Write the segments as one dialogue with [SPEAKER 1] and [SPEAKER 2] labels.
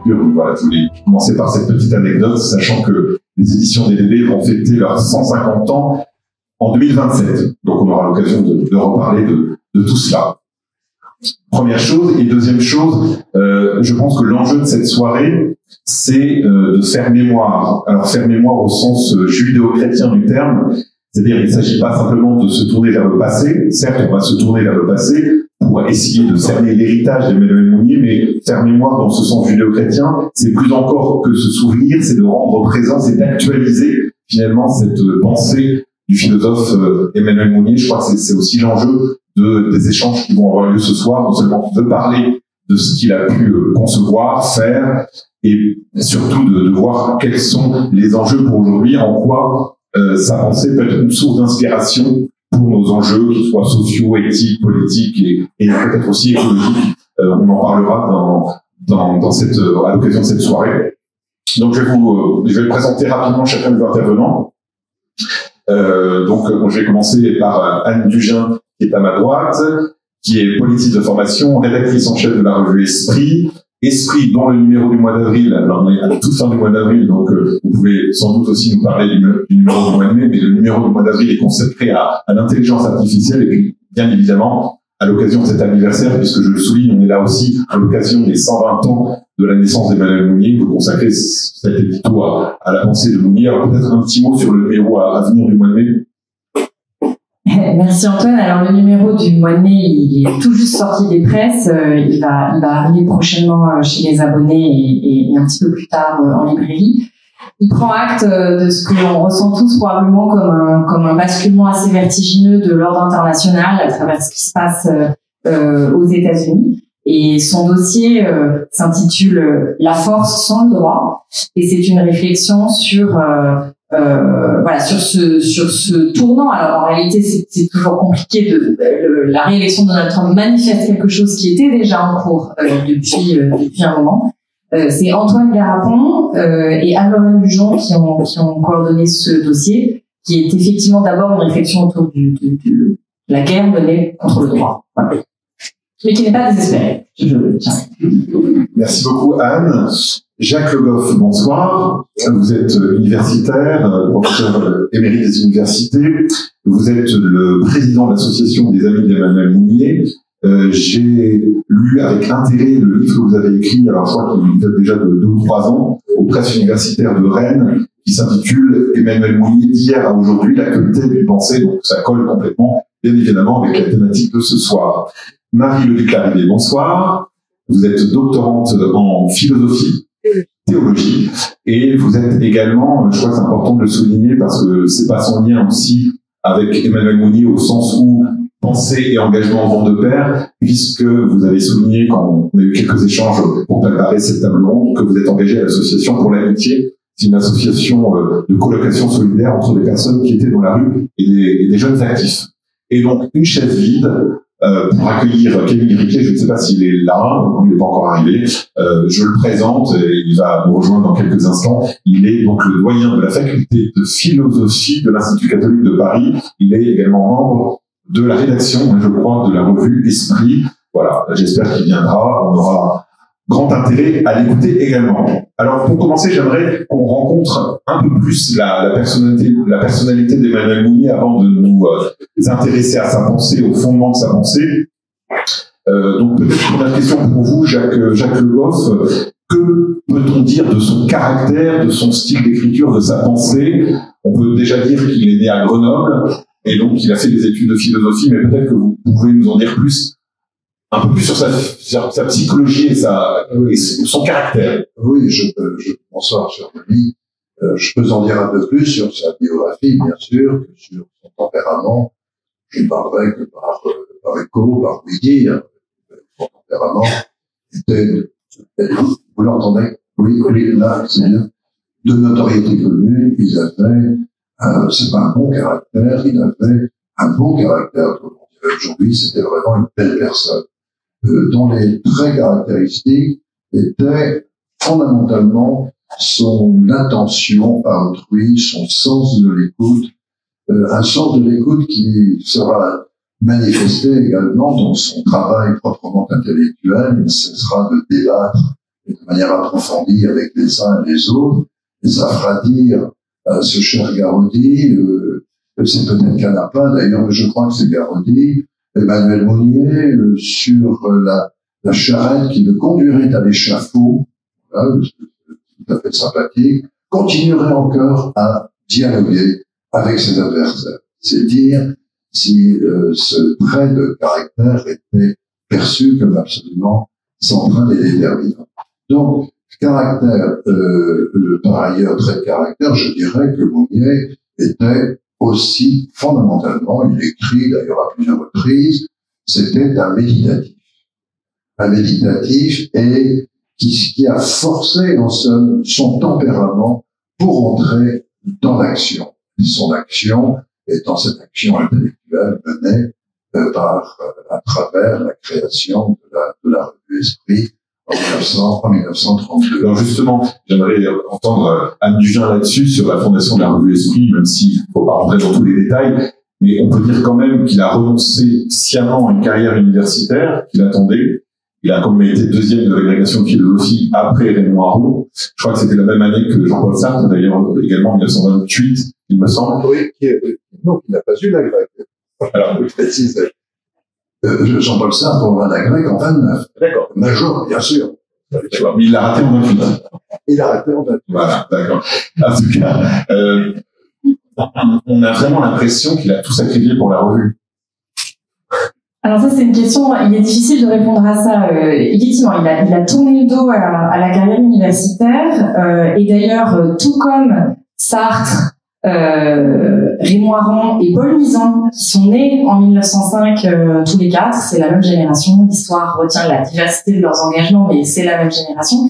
[SPEAKER 1] lecture. Donc voilà, je voulais commencer par cette petite anecdote, sachant que les éditions DDB vont fêter leurs 150 ans en 2027. Donc on aura l'occasion de reparler de tout cela. Première chose. Et deuxième chose, je pense que l'enjeu de cette soirée, c'est de faire mémoire. Alors faire mémoire au sens judéo-chrétien du terme, c'est-à-dire il ne s'agit pas simplement de se tourner vers le passé. Certes, on va se tourner vers le passé pour essayer de cerner l'héritage d'Emmanuel Mounier, mais faire mémoire dans ce sens judéo-chrétien, c'est plus encore que se souvenir, c'est de rendre présent, c'est d'actualiser finalement cette pensée du philosophe Emmanuel Mounier. Je crois que c'est aussi l'enjeu des échanges qui vont avoir lieu ce soir, non seulement de parler de ce qu'il a pu concevoir, faire, et surtout de voir quels sont les enjeux pour aujourd'hui, en quoi sa pensée peut être une source d'inspiration pour nos enjeux, qu'ils soient sociaux, éthiques, politiques et peut-être aussi écologiques. On en parlera à l'occasion de cette soirée. Donc je vais présenter rapidement chacun des intervenants. Donc je vais commencer par Anne Dugin, qui est à ma droite, qui est politiste de formation, rédactrice en chef de la revue Esprit, dont le numéro du mois d'avril, alors on est à la toute fin du mois d'avril, donc vous pouvez sans doute aussi nous parler du numéro du mois de mai, mais le numéro du mois d'avril est consacré à l'intelligence artificielle, et puis bien évidemment, à l'occasion de cet anniversaire, puisque je le souligne, on est là aussi à l'occasion des 120 ans de la naissance d'Emmanuel Mounier. Vous consacrez cet édito à la pensée de Mounier. Alors peut-être un petit mot sur le numéro à venir du mois de mai.
[SPEAKER 2] Merci Antoine. Alors le numéro du mois de mai, il est tout juste sorti des presses. Il va arriver prochainement chez les abonnés et un petit peu plus tard en librairie. Il prend acte de ce que l'on ressent tous probablement comme un basculement assez vertigineux de l'ordre international à travers ce qui se passe aux États-Unis. Et son dossier s'intitule La force sans le droit, et c'est une réflexion sur ce tournant. Alors en réalité, c'est toujours compliqué la réélection de Donald Trump manifeste quelque chose qui était déjà en cours depuis un moment. C'est Antoine Garapon et Anne-Lorraine Bujon qui ont coordonné ce dossier, qui est effectivement d'abord une réflexion autour de la guerre menée contre le droit. Voilà. Mais qui n'est pas désespéré.
[SPEAKER 1] Merci beaucoup Anne. Jacques Le Goff, bonsoir. Vous êtes universitaire, professeur émérite des universités. Vous êtes le président de l'association des Amis d'Emmanuel Mounier. J'ai lu avec intérêt le livre que vous avez écrit, alors je crois qu'il date déjà de 2 ou 3 ans, aux presses universitaires de Rennes, qui s'intitule Emmanuel Mounier d'hier à aujourd'hui, l'actualité du pensée. Donc ça colle complètement, bien évidemment, avec la thématique de ce soir. Marie Leduc-Larrivée, bonsoir. Vous êtes doctorante en philosophie, théologie, et vous êtes également, je crois que c'est important de le souligner parce que c'est pas sans lien aussi avec Emmanuel Mounier au sens où pensée et engagement vont de pair, puisque vous avez souligné quand on a eu quelques échanges pour préparer cette table ronde que vous êtes engagé à l'association pour l'amitié. C'est une association de colocation solidaire entre des personnes qui étaient dans la rue et des jeunes actifs. Et donc une chaise vide pour accueillir Kevin Riquet. Je ne sais pas s'il est là, il n'est pas encore arrivé. Je le présente et il va nous rejoindre dans quelques instants. Il est donc le doyen de la faculté de philosophie de l'Institut catholique de Paris. Il est également membre de la rédaction, je crois, de la revue Esprit. Voilà, j'espère qu'il viendra. On aura grand intérêt à l'écouter également. Alors, pour commencer, j'aimerais qu'on rencontre un peu plus la personnalité d'Emmanuel Mounier avant de nous intéresser à sa pensée, au fondement de sa pensée. Donc, peut-être une première question pour vous, Jacques Le Goff. Que peut-on dire de son caractère, de son style d'écriture, de sa pensée? On peut déjà dire qu'il est né à Grenoble, et donc il a fait des études de philosophie, mais peut-être que vous pouvez nous en dire plus, un peu plus sur sa psychologie et son caractère.
[SPEAKER 3] Oui, bonsoir, cher ami. Je peux en dire un peu plus sur sa biographie, bien sûr, que sur son tempérament. Je ne parlerai que par écho, par ouïe. Son tempérament était, vous l'entendez? Oui, là, c'est bien. De notoriété commune, ils avaient, c'est pas un bon caractère, il avait un bon caractère. Aujourd'hui, c'était vraiment une belle personne. Dont les traits caractéristiques étaient fondamentalement son attention à autrui, son sens de l'écoute, un sens de l'écoute qui sera manifesté également dans son travail proprement intellectuel. Il cessera de débattre et de manière approfondie avec les uns et les autres. Et ça fera dire à ce cher Garaudy, c'est peut-être Canapa d'ailleurs, mais je crois que c'est Garaudy, Emmanuel Mounier, sur la charrette qui le conduirait à l'échafaud, tout à fait sympathique, continuerait encore à dialoguer avec ses adversaires. C'est dire si ce trait de caractère était perçu comme absolument central et déterminant. Donc, caractère, par ailleurs, trait de caractère, je dirais que Mounier était aussi fondamentalement, il écrit d'ailleurs à plusieurs reprises, c'était un méditatif. Un méditatif et qui a forcé en somme son tempérament pour entrer dans l'action. Son action étant cette action intellectuelle menée à travers la création de la revue Esprit en 1932.
[SPEAKER 1] Alors justement, j'aimerais entendre Anne Dugin là-dessus, sur la fondation de la revue Esprit, même s'il ne faut pas rentrer dans tous les détails, mais on peut dire quand même qu'il a renoncé sciemment à une carrière universitaire qu'il attendait. Il a quand même été deuxième de l'agrégation de philosophie après Raymond Aron. Je crois que c'était la même année que Jean-Paul Sartre, d'ailleurs également en 1928, il me semble.
[SPEAKER 3] Oui, non, il n'a pas eu l'agrég. Alors, je précise. Jean-Paul Sartre aura l'agrég en 29.
[SPEAKER 1] D'accord.
[SPEAKER 3] Major, bien sûr.
[SPEAKER 1] Mais il l'a raté en 28.
[SPEAKER 3] Il a raté en 28.
[SPEAKER 1] Voilà, d'accord. En tout cas, on a vraiment l'impression qu'il a tout sacrifié pour la revue.
[SPEAKER 2] Alors ça, c'est une question, il est difficile de répondre à ça. Effectivement, il a tourné le dos à la carrière universitaire. Et d'ailleurs, tout comme Sartre, Raymond Aron et Paul Mizan, qui sont nés en 1905 tous les quatre, c'est la même génération. L'histoire retient la diversité de leurs engagements, mais c'est la même génération.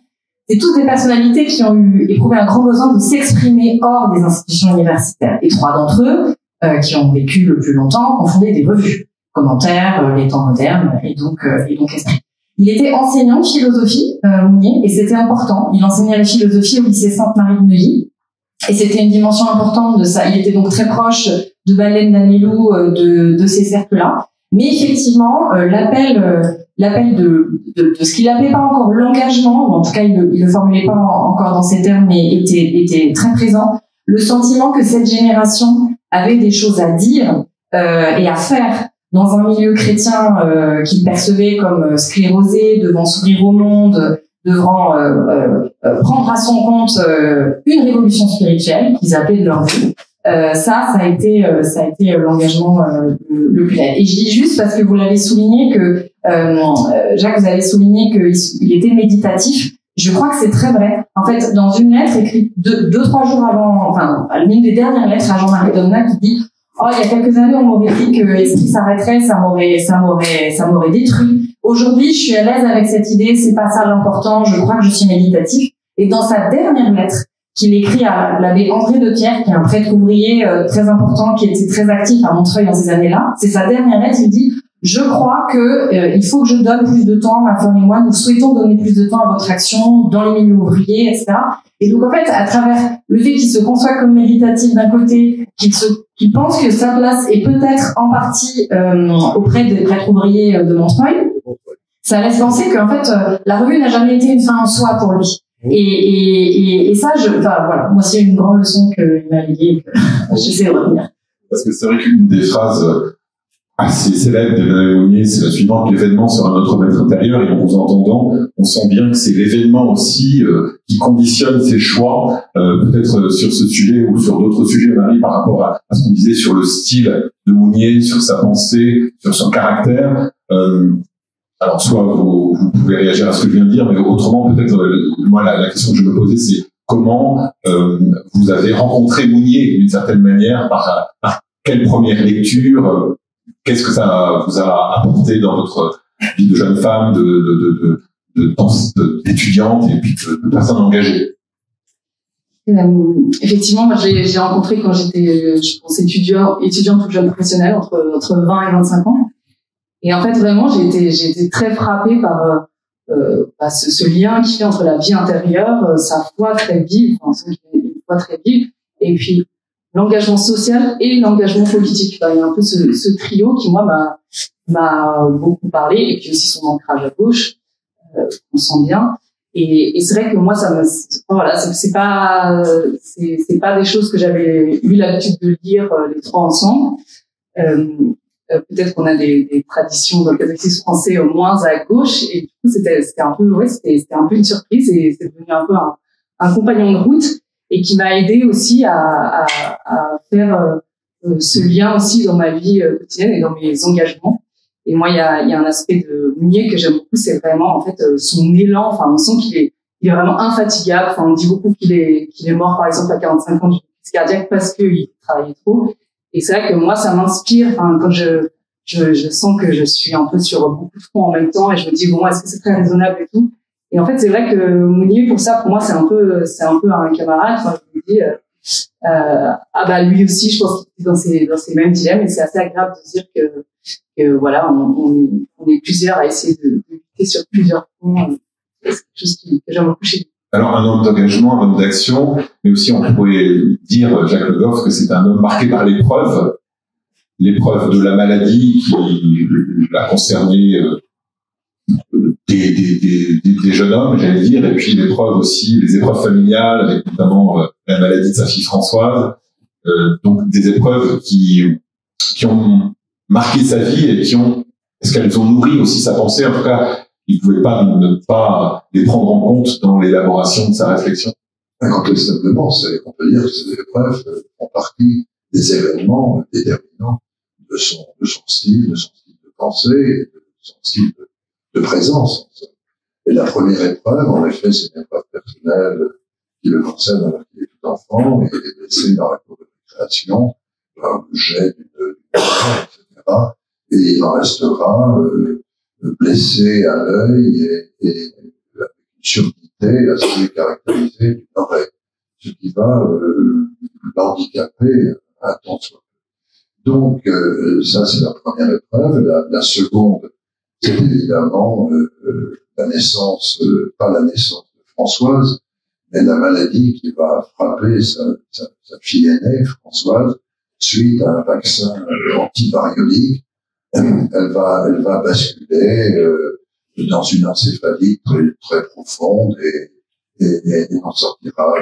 [SPEAKER 2] C'est toutes des personnalités qui ont éprouvé un grand besoin de s'exprimer hors des institutions universitaires. Et trois d'entre eux, qui ont vécu le plus longtemps, ont fondé des revues. Commentaires, les temps modernes, et donc Esprit. Il était enseignant de philosophie, Mounier, et c'était important. Il enseignait la philosophie au lycée Sainte-Marie de Neuilly, et c'était une dimension importante de ça. Il était donc très proche de Baleine d'Anelou, de ces cercles-là. Mais effectivement, l'appel de ce qu'il appelait pas encore l'engagement, ou en tout cas il le formulait pas encore dans ces termes, mais était très présent. Le sentiment que cette génération avait des choses à dire et à faire dans un milieu chrétien qu'il percevait comme sclérosé, devant s'ouvrir au monde, devant prendre à son compte une révolution spirituelle qu'ils appelaient de leur vie. Ça a été l'engagement le plus net. Et je dis juste parce que vous l'avez souligné que Jacques, vous avez souligné qu'il était méditatif. Je crois que c'est très vrai. En fait, dans une lettre écrite 2-3 jours avant, enfin, l'une des dernières lettres à Jean-Marie Domna qui dit: oh, il y a quelques années, on m'aurait dit que Esprit s'arrêterait, ça m'aurait détruit. Aujourd'hui, je suis à l'aise avec cette idée, c'est pas ça l'important, je crois que je suis méditatif. Et dans sa dernière lettre, qu'il écrit à l'abbé André de Pierre, qui est un prêtre ouvrier très important, qui était très actif à Montreuil dans ces années-là, c'est sa dernière lettre, il dit: je crois que il faut que je donne plus de temps, ma femme et moi, nous souhaitons donner plus de temps à votre action dans les milieux ouvriers, etc. Et donc, en fait, à travers le fait qu'il se conçoit comme méditatif d'un côté, qu'il pense que sa place est peut-être en partie auprès des prêtres ouvriers de Montreuil, ça laisse penser qu'en fait, la revue n'a jamais été une fin en soi pour lui. Et ça, voilà, moi, c'est une grande leçon qu'il m'a léguée et que j'essaie de retenir.
[SPEAKER 1] Parce que c'est vrai qu'une des phrases assez célèbre d'Emmanuel Mounier, c'est la suivante: l'événement sera notre maître intérieur. Et en vous entendant, on sent bien que c'est l'événement aussi qui conditionne ses choix, peut-être sur ce sujet ou sur d'autres sujets, Marie, par rapport à ce qu'on disait sur le style de Mounier, sur sa pensée, sur son caractère. Alors, soit vous pouvez réagir à ce que je viens de dire, mais autrement, peut-être, moi, la question que je me posais, c'est comment vous avez rencontré Mounier d'une certaine manière, par quelle première lecture, qu'est-ce que ça vous a apporté dans votre vie de jeune femme, d'étudiante et puis de personne engagée?
[SPEAKER 2] Effectivement, moi j'ai rencontré quand j'étais, je pense, étudiante ou jeune professionnelle, entre 20 et 25 ans. Et en fait, vraiment, j'ai été très frappée par ce lien qu'il fait entre la vie intérieure, sa foi très vive, une foi très vive, et puis l'engagement social et l'engagement politique. Il y a un peu ce trio qui, moi, m'a beaucoup parlé, et puis aussi son ancrage à gauche, on sent bien. Et c'est vrai que moi, voilà, c'est pas des choses que j'avais eu l'habitude de lire les trois ensemble. Peut-être qu'on a des traditions dans le catéchisme français moins à gauche, et du coup, c'était un peu une surprise, et c'est devenu un peu un compagnon de route, et qui m'a aidé aussi à faire ce lien aussi dans ma vie quotidienne et dans mes engagements. Et moi, il y a un aspect de Mounier que j'aime beaucoup, c'est vraiment, en fait, son élan. Enfin, on sent qu'il est vraiment infatigable. Enfin, on dit beaucoup qu'il est mort, par exemple, à 45 ans d'une crise cardiaque parce qu'il travaillait trop. Et c'est vrai que moi, ça m'inspire. Enfin, quand je sens que je suis un peu sur beaucoup de fronts en même temps, et je me dis, bon, est-ce que c'est très raisonnable et tout? Et en fait, c'est vrai que Mounier, pour moi, c'est un peu un camarade. Enfin, je me dis, lui aussi, je pense qu'il est dans ces mêmes dilemmes, et c'est assez agréable de se dire que voilà, on est plusieurs à essayer de lutter sur plusieurs fronts. C'est quelque chose que j'aime beaucoup chez lui.
[SPEAKER 1] Alors, un homme d'engagement, un homme d'action, mais aussi on pourrait dire, Jacques Le Goff, que c'est un homme marqué par l'épreuve de la maladie qui l'a concerné des jeunes hommes, j'allais dire, et puis l'épreuve aussi, les épreuves familiales, avec notamment la maladie de sa fille Françoise, donc des épreuves qui ont marqué sa vie et est-ce qu'elles ont nourri aussi sa pensée? En tout cas, il ne pouvait pas ne pas les prendre en compte dans l'élaboration de sa réflexion.
[SPEAKER 3] Incontestablement, on peut dire que ces épreuves font partie des événements déterminants de son style de pensée, et de son style de présence. Et la première épreuve, en effet, c'est une épreuve personnelle qui le concerne alors qu'il est tout enfant, et il est blessé dans la cour de récréation, par un jet d'une etc. Et il en restera blessé à l'œil et avec une surdité assez caractérisée d'une oreille, ce qui va l'handicaper à temps soit. Donc, ça, c'est la première épreuve. La seconde, c'est évidemment la naissance, pas la naissance de Françoise, mais la maladie qui va frapper sa fille aînée, Françoise, suite à un vaccin antivariolique. Elle va basculer dans une encéphalie très profonde et n'en sortira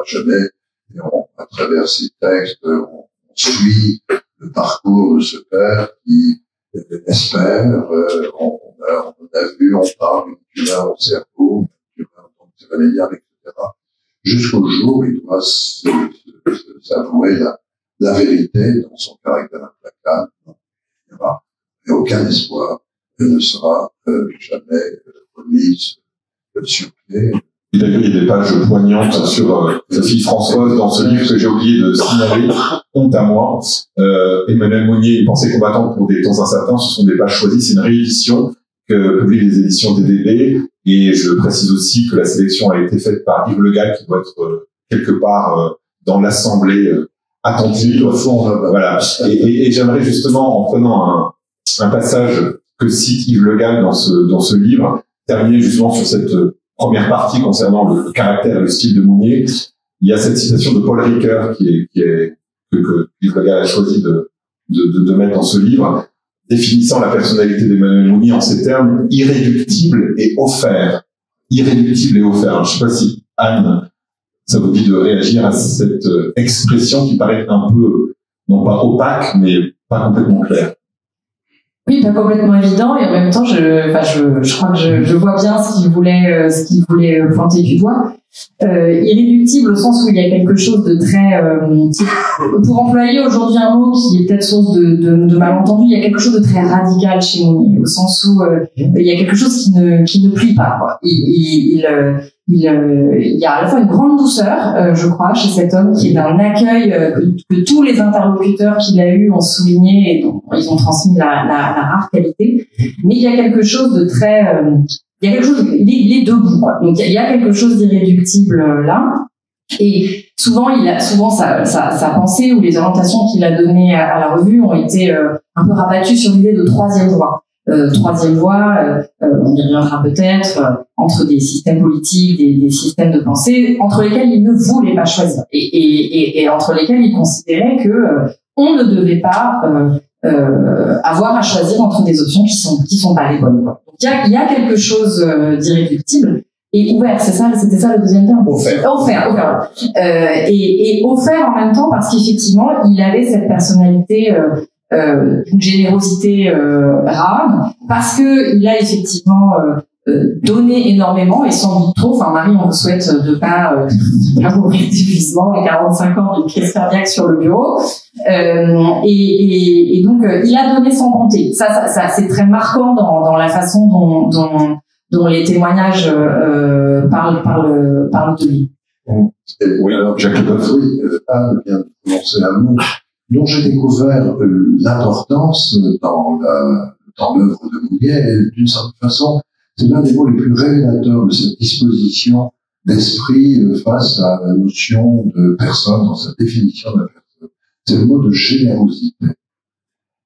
[SPEAKER 3] jamais. Et à travers ces textes, on suit le parcours de ce père qui espère. On parle d'une tumeur au cerveau, d'une tumeur cérébrale, etc. Jusqu'au jour où il doit s'avouer la vérité dans son caractère implacable. Et aucun espoir, elle ne sera jamais remise sur pied.
[SPEAKER 1] D'ailleurs, il y a des pages poignantes sur sa fille Françoise dans ce livre que j'ai oublié de signaler, Honte à moi. Emmanuel Mounier, Pensée combattante pour des temps incertains, ce sont des pages choisies, c'est une réédition que publient les éditions DDB, et je précise aussi que la sélection a été faite par Yves Le Gall, qui doit être quelque part dans l'assemblée attentive. Voilà. Et j'aimerais justement, en prenant un passage que cite Yves Le Gall dans ce livre, terminer justement sur cette première partie concernant le caractère et le style de Mounier. Il y a cette citation de Paul Ricoeur que Yves Le Gall a choisi de mettre dans ce livre, définissant la personnalité d'Emmanuel Mounier en ces termes: irréductible et offert. Irréductible et offert. Alors, je ne sais pas si Anne, ça vous dit de réagir à cette expression qui paraît un peu, non pas opaque, mais pas complètement claire.
[SPEAKER 2] Oui, pas complètement évident, et en même temps, je crois que je vois bien ce qu'il voulait pointer du doigt. Irréductible au sens où il y a quelque chose de très, pour employer aujourd'hui un mot qui est peut-être source de malentendu, il y a quelque chose de très radical chez Mounier, au sens où il y a quelque chose qui ne plie pas, quoi. Il y a à la fois une grande douceur, je crois, chez cet homme, qui est d'un accueil que tous les interlocuteurs qu'il a eus ont souligné et dont ils ont transmis la rare qualité. Mais il y a quelque chose de très, il est debout, quoi. Donc il y a quelque chose d'irréductible là. Et souvent sa pensée ou les orientations qu'il a données à la revue ont été un peu rabattues sur l'idée de troisième voie. Troisième voie, on y reviendra peut-être, entre des systèmes politiques, des systèmes de pensée, entre lesquels il ne voulait pas choisir, et entre lesquels il considérait que on ne devait pas avoir à choisir entre des options qui sont pas les bonnes, quoi. Donc il y a quelque chose d'irréductible, et ouvert, c'était ça le deuxième terme.
[SPEAKER 1] Offert.
[SPEAKER 2] Et offert en même temps parce qu'effectivement, il avait cette personnalité d'une générosité rare, parce que il a effectivement donné énormément et sans doute trop. Enfin, Marie, on vous souhaite de pas mourir d'épuisement à 45 ans d'une crise cardiaque sur le bureau. Et donc, il a donné sans compter. Ça c'est très marquant dans la façon dont les témoignages parlent de lui.
[SPEAKER 3] Oui, alors Jacques Leboeuf, Anne vient de prononcer un mot dont j'ai découvert l'importance dans l'œuvre de Mounier, et d'une certaine façon, c'est l'un des mots les plus révélateurs de cette disposition d'esprit face à la notion de personne, dans sa définition de la personne. C'est le mot de générosité.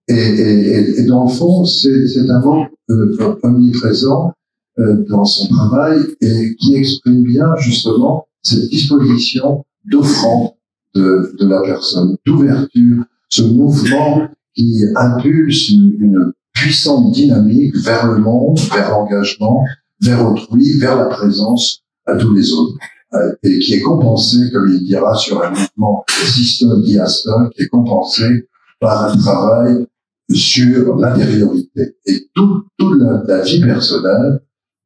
[SPEAKER 3] Et dans le fond, c'est un mot omniprésent dans son travail et qui exprime bien justement cette disposition d'offrande de la personne, d'ouverture, ce mouvement qui impulse une puissante dynamique vers le monde, vers l'engagement, vers autrui, vers la présence à tous les autres, et qui est compensé, comme il dira, sur un mouvement systole-diastole, qui est compensé par un travail sur l'intériorité. Et toute la vie personnelle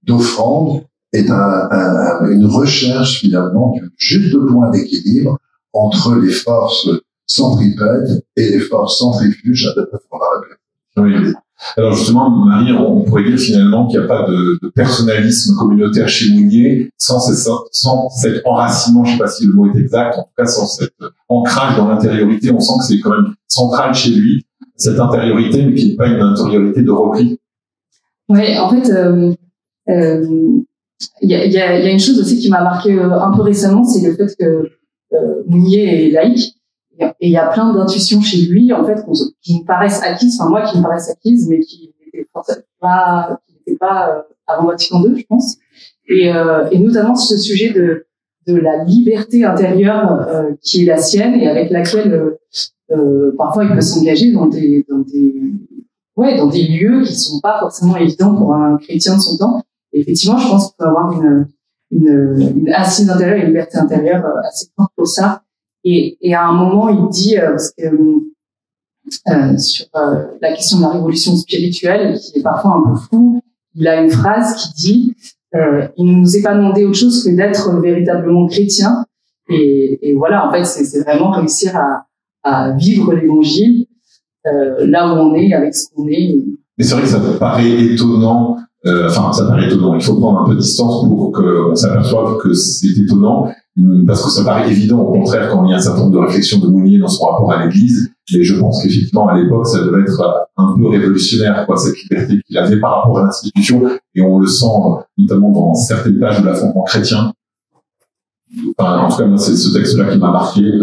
[SPEAKER 3] d'offrande est une recherche finalement du juste point d'équilibre entre les forces centripètes et les forces centrifuges à la
[SPEAKER 1] Oui. Alors justement, Marie, on pourrait dire finalement qu'il n'y a pas de personnalisme communautaire chez Mounier sans cet enracinement, je ne sais pas si le mot est exact, en tout cas sans cet ancrage dans l'intériorité. On sent que c'est quand même central chez lui, cette intériorité, mais qui n'est pas une intériorité de repli.
[SPEAKER 4] Oui, en fait, il y a une chose aussi qui m'a marqué un peu récemment, c'est le fait que Mounier est laïque. Et il y a plein d'intuitions chez lui, en fait, qui me paraissent acquises, enfin moi qui me paraissent acquises, mais qui n'étaient pas avant Vatican II, je pense. Et notamment ce sujet de la liberté intérieure qui est la sienne et avec laquelle parfois il peut s'engager dans des lieux qui sont pas forcément évidents pour un chrétien de son temps. Et effectivement, je pense qu'il peut avoir une assise intérieure, une liberté intérieure assez forte pour ça. Et à un moment, il dit, parce que sur la question de la révolution spirituelle, qui est parfois un peu floue, il a une phrase qui dit il ne nous est pas demandé autre chose que d'être véritablement chrétien. Et voilà, en fait, c'est vraiment réussir à vivre l'évangile là où on est, avec ce qu'on est.
[SPEAKER 1] Mais c'est vrai que ça paraît étonnant. Ça paraît étonnant. Il faut prendre un peu de distance pour qu'on s'aperçoive que c'est étonnant, parce que ça paraît évident, au contraire, quand il y a un certain nombre de réflexions de Mounier dans son rapport à l'Église. Mais je pense qu'effectivement, à l'époque, ça devait être un peu révolutionnaire, cette liberté qu'il avait par rapport à l'institution. Et on le sent, notamment dans certaines pages de l'affrontement chrétien. En tout cas, moi, c'est ce texte-là qui m'a marqué. Il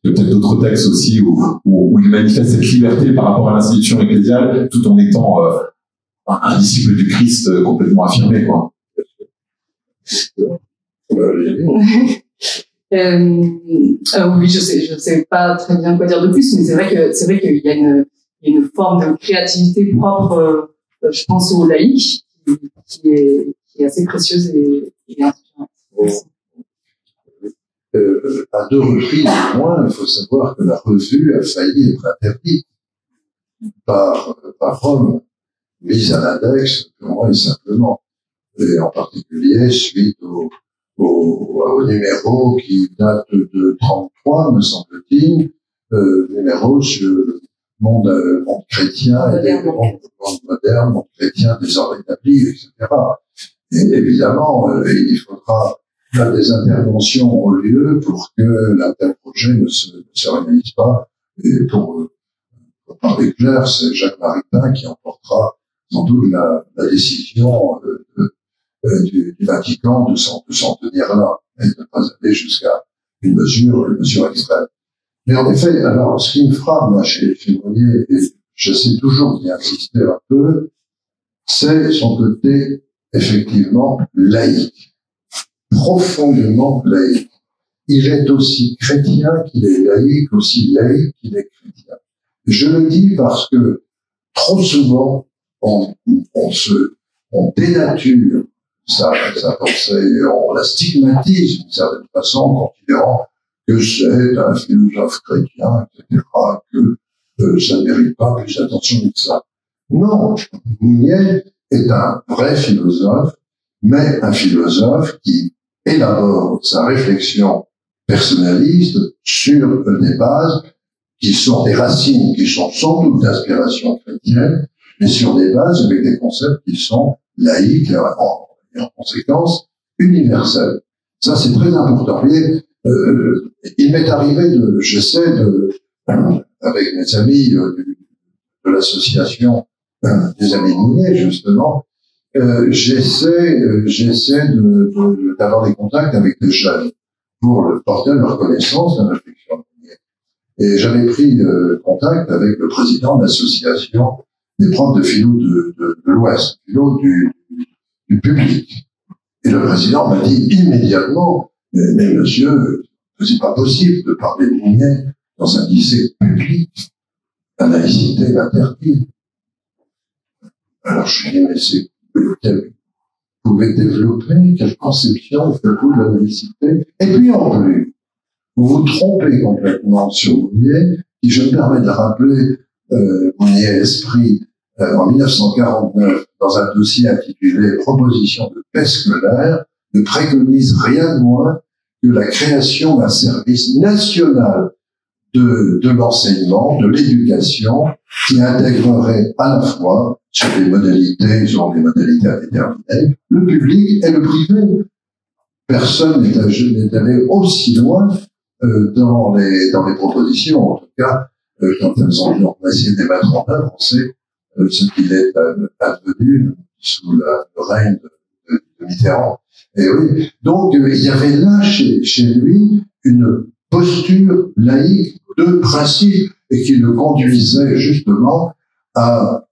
[SPEAKER 1] y a peut-être d'autres textes aussi où il manifeste cette liberté par rapport à l'institution ecclésiale, tout en étant un disciple du Christ complètement affirmé, quoi.
[SPEAKER 4] Oui, je sais pas très bien quoi dire de plus, mais c'est vrai qu'il y a une forme de créativité propre, je pense aux laïcs, qui est assez précieuse et inspirante.
[SPEAKER 3] À 2 reprises au moins, il faut savoir que la revue a failli être interdite par Rome, mise à l'index purement et simplement, et en particulier suite au numéro qui date de 33, me semble-t-il, numéro sur le monde chrétien et monde moderne, monde chrétien désormais établi, etc. Et évidemment, il faudra que des interventions ont lieu pour que l'interprojet ne se réalise pas. Et pour parler clair, c'est Jacques Maritain qui emportera sans doute la décision du Vatican de s'en tenir là et de ne pas aller jusqu'à une mesure extrême. Mais en effet, alors, ce qui me frappe, moi, chez Mounier, et j'essaie toujours d'y insister un peu, c'est son côté, effectivement, laïque. Profondément laïque. Il est aussi chrétien qu'il est laïque, aussi laïque qu'il est chrétien. Je le dis parce que, trop souvent, on dénature sa pensée, on la stigmatise d'une certaine façon, en considérant que c'est un philosophe chrétien, etc., que ça ne mérite pas plus d'attention que ça. Non, Mounier est un vrai philosophe, mais un philosophe qui élabore sa réflexion personnaliste sur des bases qui sont des racines, qui sont sans doute d'inspiration chrétienne, mais sur des bases avec des concepts qui sont laïques et en conséquence universels. Ça, c'est très important. Vous voyez, il m'est arrivé j'essaie avec mes amis de l'association des amis de Mounier, justement, j'essaie d'avoir des contacts avec des jeunes pour porter leur connaissance de la réflexion de Mounier. Et j'avais pris contact avec le président de l'association des profs de philo de l'Ouest, philo du public. Et le président m'a dit immédiatement, mais monsieur, c'est pas possible de parler de Mounier dans un lycée public. La laïcité l'interdit. Alors je lui ai dit, mais vous pouvez développer quelle conception faites-vous de la laïcité? Et puis en plus, vous vous trompez complètement sur Mounier, qui, je me permets de rappeler, Mounier Esprit, en 1949, dans un dossier intitulé « Proposition de paix scolaire », ne préconise rien de moins que la création d'un service national de l'enseignement, de l'éducation, qui intégrerait à la fois, sur des modalités, sur des modalités indéterminées, le public et le privé. Personne n'est allé aussi loin dans les propositions, en tout cas, quand elles ont essayé de les mettre en œuvre, on sait ce qu'il est advenu sous le règne de Mitterrand. Et oui, donc il y avait là chez lui une posture laïque de principe et qui le conduisait justement à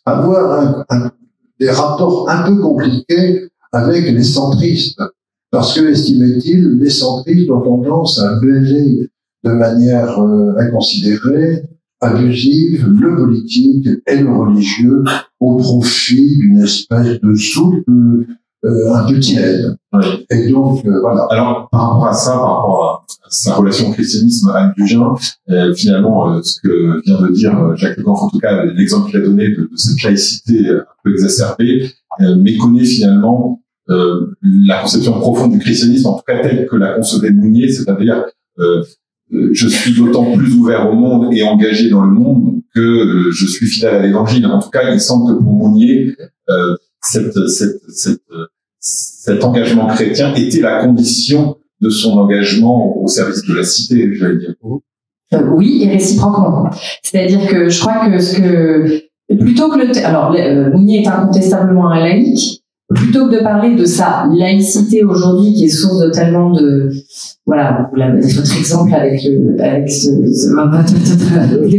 [SPEAKER 3] avoir des rapports un peu compliqués avec les centristes. Parce que, estimait-il, les centristes ont tendance à mêler de manière inconsidérée, abusive, le politique et le religieux au profit d'une espèce de soupe un peu tiède.
[SPEAKER 1] Oui.
[SPEAKER 3] Et donc, voilà.
[SPEAKER 1] Alors, par rapport à ça, par rapport à sa relation au christianisme, Anne Dugin, finalement, ce que vient de dire Jacques Le Goff, en tout cas, l'exemple qu'il a donné de cette laïcité un peu exacerbée, méconnaît finalement la conception profonde du christianisme, en tout cas telle que la concevait Mounier, c'est-à-dire je suis d'autant plus ouvert au monde et engagé dans le monde que je suis fidèle à l'évangile. En tout cas, il semble que pour Mounier, cet engagement chrétien était la condition de son engagement au service de la cité, j'allais dire.
[SPEAKER 2] Oui, et réciproquement. C'est-à-dire que je crois que plutôt que Mounier est incontestablement un laïc. Plutôt que de parler de sa laïcité aujourd'hui, qui est source de tellement de, voilà, votre exemple avec les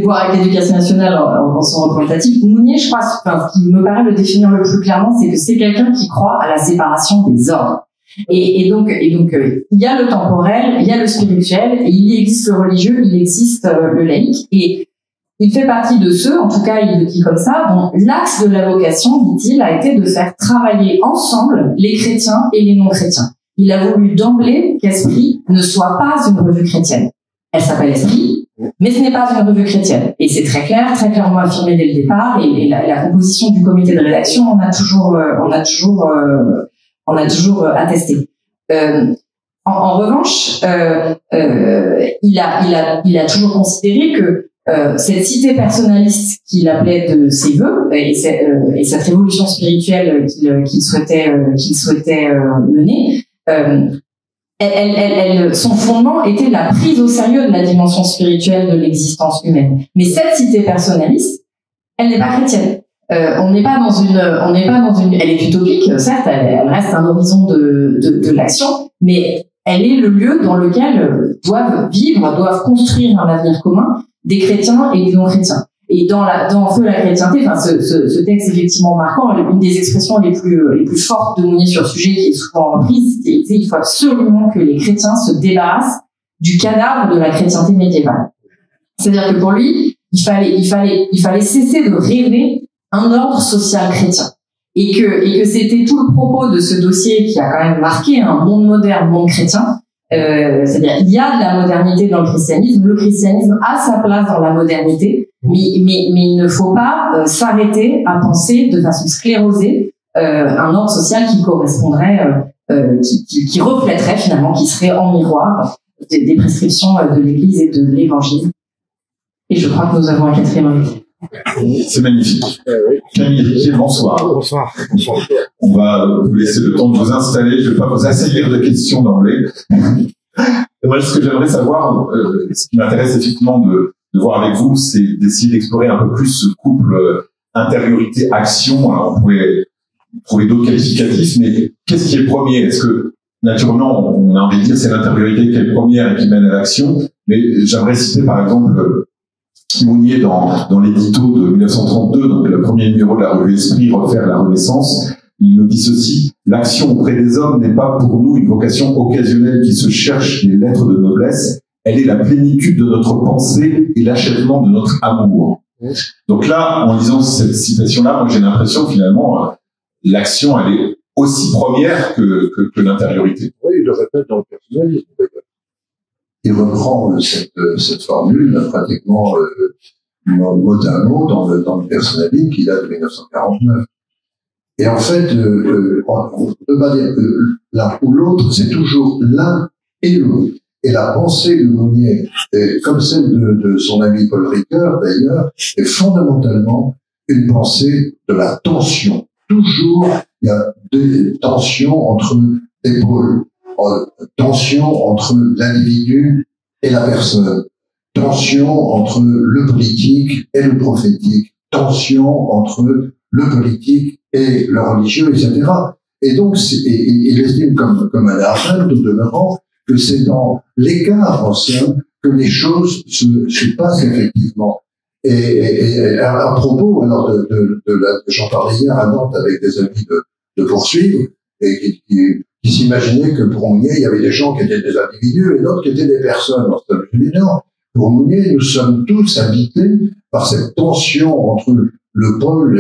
[SPEAKER 2] voies avec l'éducation nationale en son représentatif, Mounier, je crois, ce qui me paraît le définir le plus clairement, c'est que c'est quelqu'un qui croit à la séparation des ordres. Et donc, il y a le temporel, il y a le spirituel, et il existe le religieux, il existe le laïque, et il fait partie de ceux, en tout cas il le dit comme ça, dont l'axe de la vocation, dit-il, a été de faire travailler ensemble les chrétiens et les non-chrétiens. Il a voulu d'emblée qu'Esprit ne soit pas une revue chrétienne. Elle s'appelle Esprit, mais ce n'est pas une revue chrétienne. Et c'est très clairement affirmé dès le départ, et la composition du comité de rédaction on a toujours attesté. En revanche, il a toujours considéré que cette cité personnaliste qu'il appelait de ses vœux et cette révolution spirituelle qu'il souhaitait mener, son fondement était la prise au sérieux de la dimension spirituelle de l'existence humaine. Mais cette cité personnaliste, elle n'est pas chrétienne. On n'est pas dans une, elle est utopique, certes, elle reste un horizon de l'action, mais elle est le lieu dans lequel doivent construire un avenir commun des chrétiens et des non-chrétiens. Et dans Feu la chrétienté, enfin ce texte effectivement marquant, une des expressions les plus fortes de Mounier sur le sujet qui est souvent reprise, c'est il faut absolument que les chrétiens se débarrassent du cadavre de la chrétienté médiévale. C'est-à-dire que pour lui, il fallait cesser de rêver un ordre social chrétien. et que c'était tout le propos de ce dossier qui a quand même marqué un monde moderne, monde chrétien. C'est-à-dire, il y a de la modernité dans le christianisme a sa place dans la modernité, mais il ne faut pas s'arrêter à penser de façon sclérosée un ordre social qui correspondrait, qui reflèterait finalement, qui serait en miroir des prescriptions de l'Église et de l'Évangile. Et je crois que nous avons un quatrième invité.
[SPEAKER 1] C'est magnifique. Camille Riquier, bonsoir.
[SPEAKER 5] Bonsoir.
[SPEAKER 1] On va vous laisser le temps de vous installer. Je ne vais pas vous assaillir de questions d'emblée. Moi, ce que j'aimerais savoir, ce qui m'intéresse effectivement de voir avec vous, c'est d'essayer d'explorer un peu plus ce couple intériorité-action. Alors, on pourrait trouver d'autres qualificatifs, mais qu'est-ce qui est premier? Est-ce que, naturellement, on a envie de dire c'est l'intériorité qui est première et qui mène à l'action, mais j'aimerais citer par exemple Mounier dans l'édito de 1932, donc le premier numéro de la revue Esprit, Refaire la Renaissance. Il nous dit ceci: l'action auprès des hommes n'est pas pour nous une vocation occasionnelle qui se cherche des lettres de noblesse, elle est la plénitude de notre pensée et l'achèvement de notre amour. Donc là, en lisant cette citation-là, moi j'ai l'impression finalement l'action elle est aussi première que l'intériorité.
[SPEAKER 3] Oui, il le répète dans le personnalisme. Il reprend cette formule pratiquement mot à mot dans le personnalisme qui date de 1949. Et en fait, on peut pas dire l'un ou l'autre, c'est toujours l'un et l'autre. Et la pensée de Mounier, comme celle de son ami Paul Ricoeur d'ailleurs, est fondamentalement une pensée de la tension. Toujours, il y a des tensions entre des pôles. Tension entre l'individu et la personne, tension entre le politique et le prophétique, tension entre le politique et le religieux, etc. Et donc, il estime comme un Armel, de demeurant, que c'est dans l'écart ancien que les choses se passent effectivement. Et à propos, alors j'en parlais hier à Nantes avec des amis de poursuivre, et qui s'imaginaient que pour Mounier, il y avait des gens qui étaient des individus et d'autres qui étaient des personnes. Je dis non. Pour Mounier, nous sommes tous habités par cette tension entre le pôle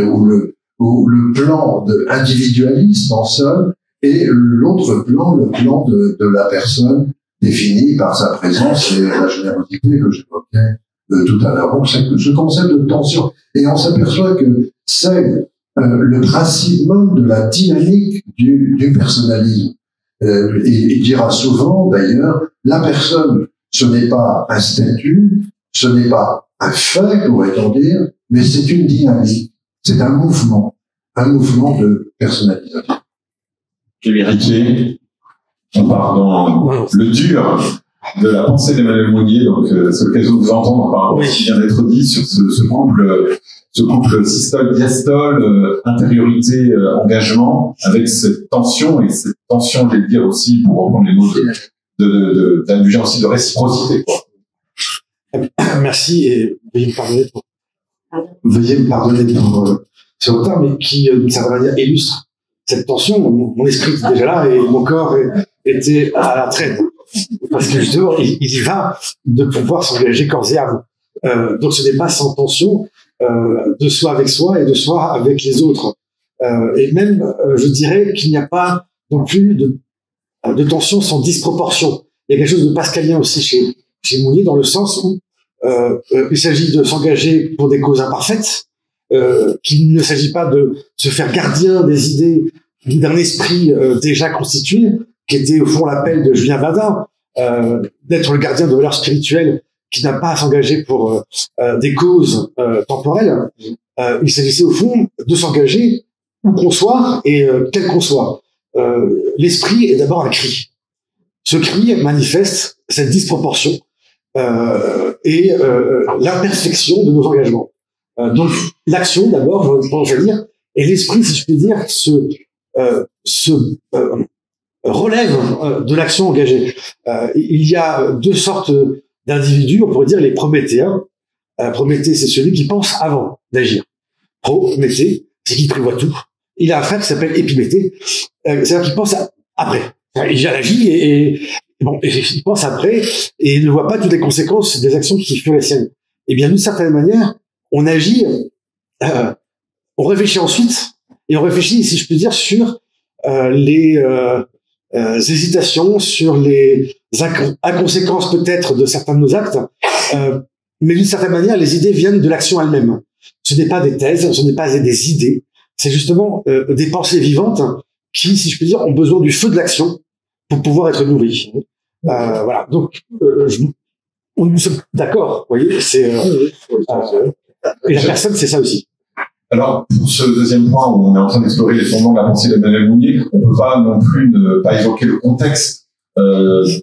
[SPEAKER 3] ou le plan individualiste en somme et l'autre plan, le plan de la personne définie par sa présence et la générosité que j'évoquais tout à l'heure. Donc, c'est ce concept de tension. Et on s'aperçoit que c'est le principe même de la dynamique du personnalisme. Il dira souvent, d'ailleurs, la personne, ce n'est pas un statut, ce n'est pas un fait, pourrait-on dire, mais c'est une dynamique, c'est un mouvement de personnalisation.
[SPEAKER 1] Camille Riquier, on part dans le dur de la pensée d'Emmanuel Mounier, donc c'est l'occasion de vous entendre par rapport à ce qui vient d'être dit sur ce couple systole-diastole, intériorité, engagement, avec cette tension, et cette tension, je vais le dire aussi, pour reprendre les mots d'indulgence aussi, de réciprocité, quoi.
[SPEAKER 5] Merci, et veuillez me pardonner pour ce retard, mais qui, d'une certaine manière, illustre cette tension. Mon esprit était déjà là et mon corps était à la traîne. Parce que justement, il y va de pouvoir s'engager corps et âme. Donc ce n'est pas sans tension, de soi avec soi et de soi avec les autres. Et même, je dirais qu'il n'y a pas non plus de tension sans disproportion. Il y a quelque chose de pascalien aussi chez Mounier, dans le sens où il s'agit de s'engager pour des causes imparfaites, qu'il ne s'agit pas de se faire gardien des idées d'un esprit déjà constitué, qui était au fond l'appel de Julien Badin, d'être le gardien de valeurs spirituelles, qui n'a pas à s'engager pour des causes temporelles. Il s'agissait au fond de s'engager où qu'on soit et quel qu'on soit. L'esprit est d'abord un cri. Ce cri manifeste cette disproportion et l'imperfection de nos engagements. Donc l'action d'abord, je veux dire, et l'esprit, si je puis dire, se relève de l'action engagée. Il y a deux sortes d'individus, on pourrait dire les prométhéens. Prométhée, c'est celui qui pense avant d'agir. Prométhée, c'est qui prévoit tout. Il a un frère qui s'appelle Épiméthée, c'est-à-dire qu'il pense après. Il agit et il pense après et il ne voit pas toutes les conséquences des actions qui furent les siennes. Et bien, d'une certaine manière, on agit, on réfléchit ensuite et on réfléchit, si je peux dire, sur les hésitations, sur les inconséquences peut-être de certains de nos actes, mais d'une certaine manière, les idées viennent de l'action elle-même. Ce n'est pas des thèses, ce n'est pas des idées, c'est justement des pensées vivantes qui, si je peux dire, ont besoin du feu de l'action pour pouvoir être nourries. Voilà, donc nous sommes d'accord, vous voyez, c'est et la personne, c'est ça aussi.
[SPEAKER 1] Alors, pour ce deuxième point où on est en train d'explorer les fondements de la pensée d'Emmanuel Mounier, on peut pas non plus ne pas évoquer le contexte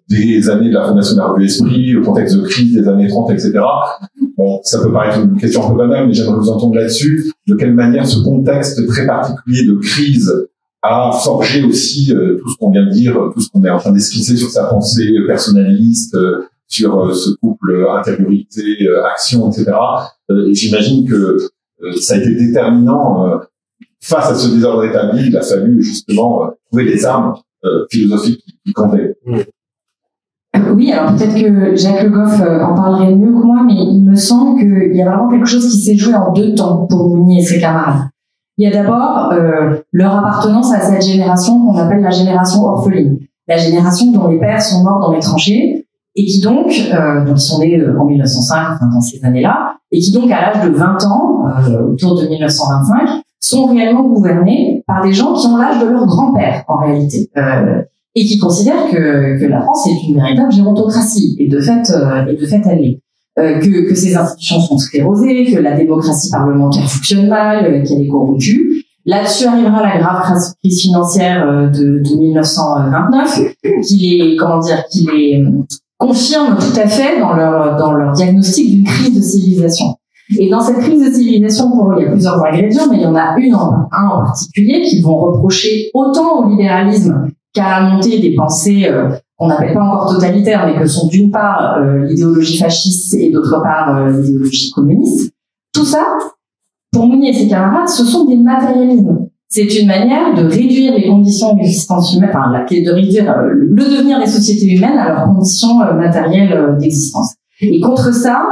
[SPEAKER 1] des années de la fondation de la revue Esprit, le contexte de crise des années 30, etc. Bon, ça peut paraître une question un peu banale, mais j'aimerais vous entendre là-dessus. De quelle manière ce contexte très particulier de crise a forgé aussi tout ce qu'on vient de dire, tout ce qu'on est en train d'esquisser sur sa pensée personnaliste, sur ce couple intériorité, action, etc. J'imagine que ça a été déterminant face à ce désordre établi. Il a fallu justement trouver des armes philosophiques qui comptaient.
[SPEAKER 2] Oui, alors peut-être que Jacques Le Goff en parlerait mieux que moi, mais il me semble qu'il y a vraiment quelque chose qui s'est joué en deux temps pour Mounier et ses camarades. Il y a d'abord leur appartenance à cette génération qu'on appelle la génération orpheline, la génération dont les pères sont morts dans les tranchées et qui donc ils sont nés en 1905, enfin dans ces années-là, et qui donc à l'âge de 20 ans, autour de 1925, sont réellement gouvernés par des gens qui ont l'âge de leur grand-père en réalité, et qui considèrent que la France est une véritable gérontocratie, et de fait elle l'est. Que ces institutions sont sclérosées, que la démocratie parlementaire fonctionne mal, qu'elle est corrompue. Là-dessus arrivera la grave crise financière de 1929, qui les confirme tout à fait dans leur diagnostic d'une crise de civilisation. Et dans cette crise de civilisation, pour eux, il y a plusieurs ingrédients, mais il y en a un en particulier qu'ils vont reprocher autant au libéralisme qu'à la montée des pensées qu'on n'appelle pas encore totalitaires, mais que sont d'une part l'idéologie fasciste et d'autre part l'idéologie communiste. Tout ça, pour Mounier et ses camarades, ce sont des matérialismes. C'est une manière de réduire les conditions d'existence humaine, de réduire le devenir des sociétés humaines à leurs conditions matérielles d'existence. Et contre ça,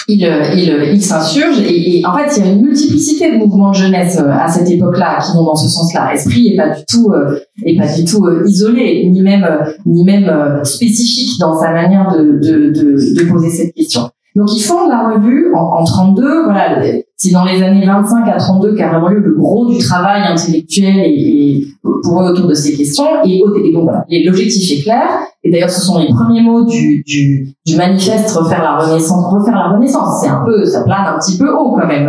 [SPEAKER 2] il s'insurge et en fait il y a une multiplicité de mouvements de jeunesse à cette époque-là qui vont dans ce sens-là. Esprit est pas du tout isolé ni même spécifique dans sa manière de poser cette question. Donc ils font la revue en 32, voilà, c'est dans les années 25 à 32 qu'a vraiment eu le gros du travail intellectuel et pour eux autour de ces questions et donc voilà, l'objectif est clair et d'ailleurs ce sont les premiers mots du manifeste refaire la renaissance, c'est un peu, ça plane un petit peu haut quand même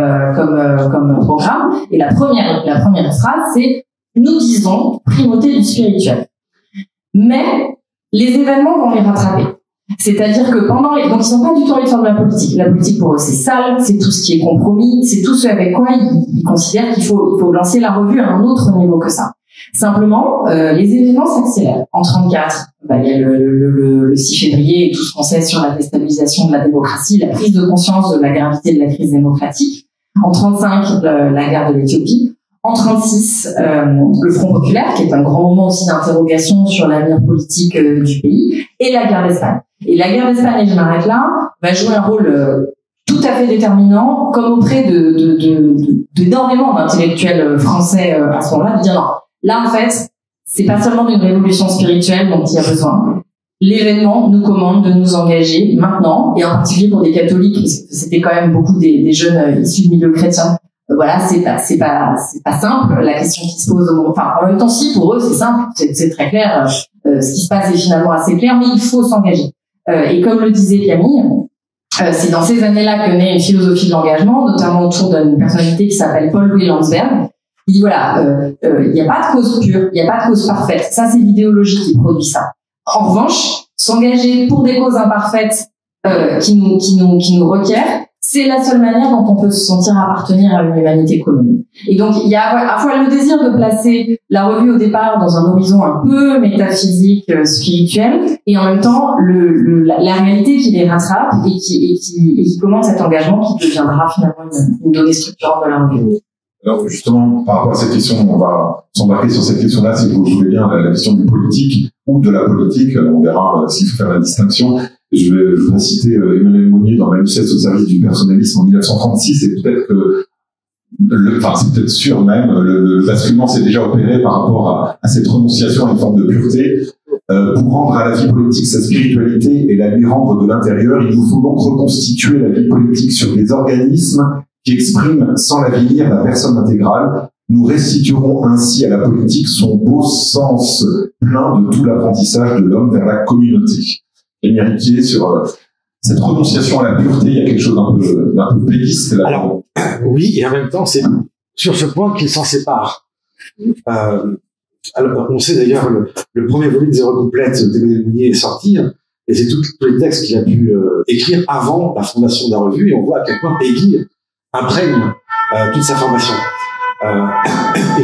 [SPEAKER 2] comme programme et la première phrase c'est nous disons primauté du spirituel. Mais les événements vont les rattraper. C'est-à-dire que donc ils sont pas du tout envie de faire de la politique. La politique pour eux c'est sale, c'est tout ce qui est compromis, c'est tout ce avec quoi ils considèrent qu'il faut lancer la revue à un autre niveau que ça. Simplement, les événements s'accélèrent. En 34, il y a le 6 février et tout ce qu'on sait sur la déstabilisation de la démocratie, la prise de conscience de la gravité de la crise démocratique. En 35, la guerre de l'Éthiopie. En 36, le Front populaire, qui est un grand moment aussi d'interrogation sur l'avenir politique du pays, et la guerre d'Espagne. Et la guerre d'Espagne, et je m'arrête là, va jouer un rôle tout à fait déterminant, comme auprès d'énormément d'intellectuels français à ce moment-là, de dire non, là en fait, c'est pas seulement d'une révolution spirituelle dont il y a besoin. L'événement nous commande de nous engager maintenant, et en particulier pour des catholiques, parce que c'était quand même beaucoup des jeunes issus du milieu chrétien. Voilà, c'est pas simple la question qui se pose au moment. Enfin, en même temps, si pour eux c'est simple, c'est très clair. Ce qui se passe est finalement assez clair, mais il faut s'engager. Et comme le disait Camille, c'est dans ces années-là que naît une philosophie de l'engagement, notamment autour d'une personnalité qui s'appelle Paul-Louis Landsberg. Il dit voilà, il n'y a pas de cause pure, il n'y a pas de cause parfaite. Ça, c'est l'idéologie qui produit ça. En revanche, s'engager pour des causes imparfaites qui nous requièrent, c'est la seule manière dont on peut se sentir appartenir à une humanité commune. Et donc, il y a à la fois le désir de placer la revue au départ dans un horizon un peu métaphysique, spirituel, et en même temps, la réalité qui les rattrape et qui commande cet engagement qui deviendra finalement une donnée structurante de la revue.
[SPEAKER 1] Alors, justement, par rapport à cette question, on va s'embarquer sur cette question-là, si vous voulez bien, la question du politique ou de la politique. On verra s'il faut faire la distinction. Je vais citer Emmanuel Mounier dans Manifeste au service du personnalisme en 1936, et peut-être que c'est peut-être sûr même, le basculement s'est déjà opéré par rapport à cette renonciation à une forme de pureté. Pour rendre à la vie politique sa spiritualité et la lui rendre de l'intérieur, il nous faut donc reconstituer la vie politique sur des organismes qui expriment sans l'avenir la personne intégrale. Nous restituerons ainsi à la politique son beau sens plein de tout l'apprentissage de l'homme vers la communauté. Et Riquier, sur cette renonciation à la pureté, il y a quelque chose d'un peu péguiste là.
[SPEAKER 5] Alors, oui, et en même temps, c'est sur ce point qu'il s'en sépare. Alors, on sait d'ailleurs, le premier volume des Heures complètes d'Emmanuel Mounier est sorti, et c'est tous les textes qu'il a pu écrire avant la fondation de la revue, et on voit à quel point Peggy imprègne toute sa formation. Et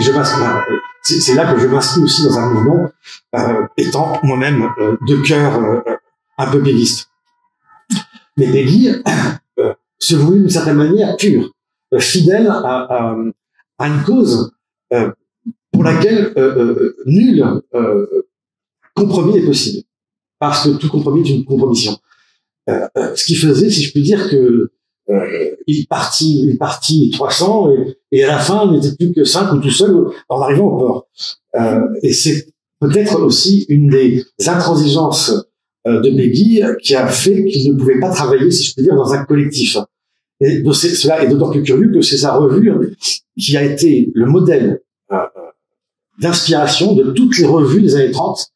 [SPEAKER 5] c'est là que je m'inscris aussi dans un mouvement, étant moi-même de cœur un peu péguiste. Mais Peggy se voulut d'une certaine manière pure, fidèle à une cause pour laquelle nul compromis n'est possible, parce que tout compromis est une compromission. Ce qui faisait, si je puis dire, que il partit 300 et à la fin on n'était plus que 5 ou tout seul en arrivant au port. Et c'est peut-être aussi une des intransigeances de Peggy qui a fait qu'il ne pouvait pas travailler, si je puis dire, dans un collectif. Et cela est d'autant plus curieux que c'est sa revue qui a été le modèle d'inspiration de toutes les revues des années 30,